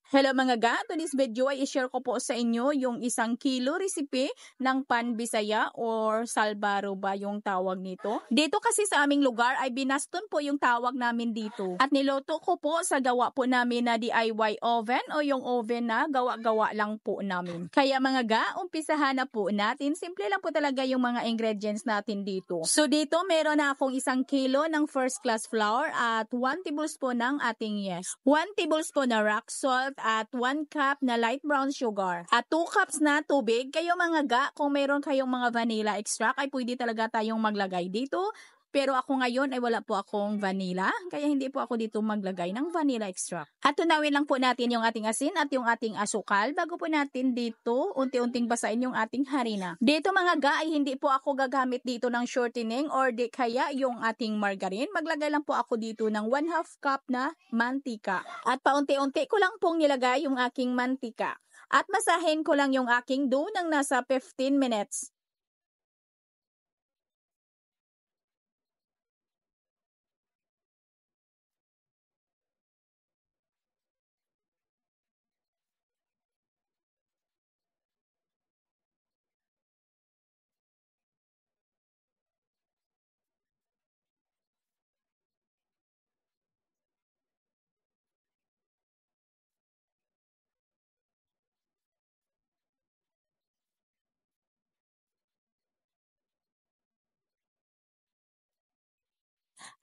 Hello mga ga, to this video ay i-share ko po sa inyo yung 1 kilo recipe ng panbisaya or salbaro ba yung tawag nito. Dito kasi sa aming lugar ay binaston po yung tawag namin dito. At niloto ko po sa gawa po namin na DIY oven o yung oven na gawa-gawa lang po namin. Kaya mga ga, umpisahan na po natin. Simple lang po talaga yung mga ingredients natin dito. So dito meron na akong 1 kilo ng first class flour at 1 tablespoon ng ating yeast. 1 tablespoon na rock salt at 1 cup na light brown sugar. At 2 cups na tubig. Kayo mga ga, kung meron kayong mga vanilla extract ay pwede talaga tayong maglagay dito. Pero ako ngayon ay wala po akong vanilla, kaya hindi po ako dito maglagay ng vanilla extract. At tunawin lang po natin yung ating asin at yung ating asukal bago po natin dito unti-unting basain yung ating harina. Dito mga ga ay hindi po ako gagamit dito ng shortening or di kaya yung ating margarine. Maglagay lang po ako dito ng 1/2 cup na mantika. At paunti-unti ko lang pong nilagay yung aking mantika. At masahin ko lang yung aking dough ng nasa 15 minutes.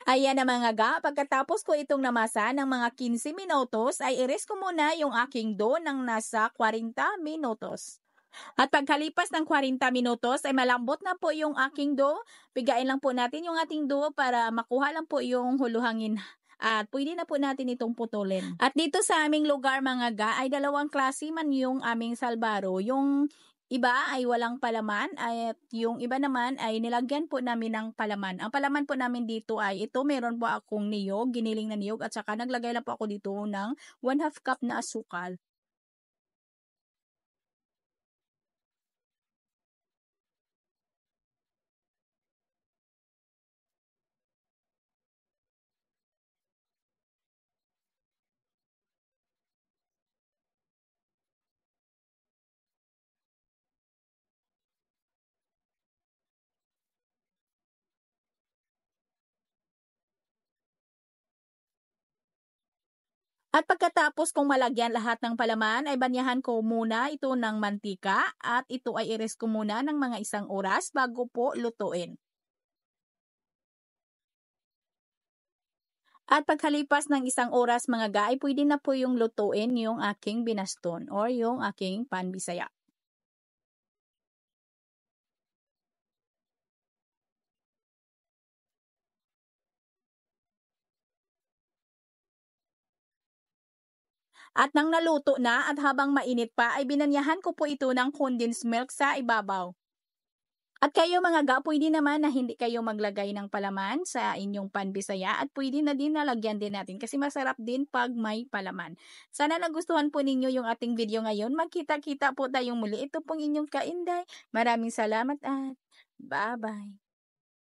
Ayan na mga ga, pagkatapos ko itong namasa ng mga 15 minutos, ay i-rest ko muna yung aking dough ng nasa 40 minutos. At pagkalipas ng 40 minutos ay malambot na po yung aking dough. Pigain lang po natin yung ating dough para makuha lang po yung huluhangin. At pwede na po natin itong putulin. At dito sa aming lugar mga ga ay dalawang klase man yung aming salbaro. Yung iba ay walang palaman at yung iba naman ay nilagyan po namin ng palaman. Ang palaman po namin dito ay ito, meron po akong niyog, giniling na niyog at saka naglagay lang po ako dito ng 1/2 cup na asukal. At pagkatapos kong malagyan lahat ng palaman ay banyahan ko muna ito ng mantika at ito ay i-rest ko muna ng mga 1 oras bago po lutuin. At pagkalipas ng 1 oras mga ga ay pwede na po yung lutuin yung aking binaston or yung aking panbisaya. At nang naluto na at habang mainit pa ay binanyahan ko po ito ng condensed milk sa ibabaw. At kayo mga ga, pwede naman na hindi kayo maglagay ng palaman sa inyong panbisaya at pwede na din nalagyan din natin kasi masarap din pag may palaman. Sana nagustuhan po ninyo yung ating video ngayon. Magkita-kita po tayong muli. Ito pong inyong Kainday. Maraming salamat at bye-bye.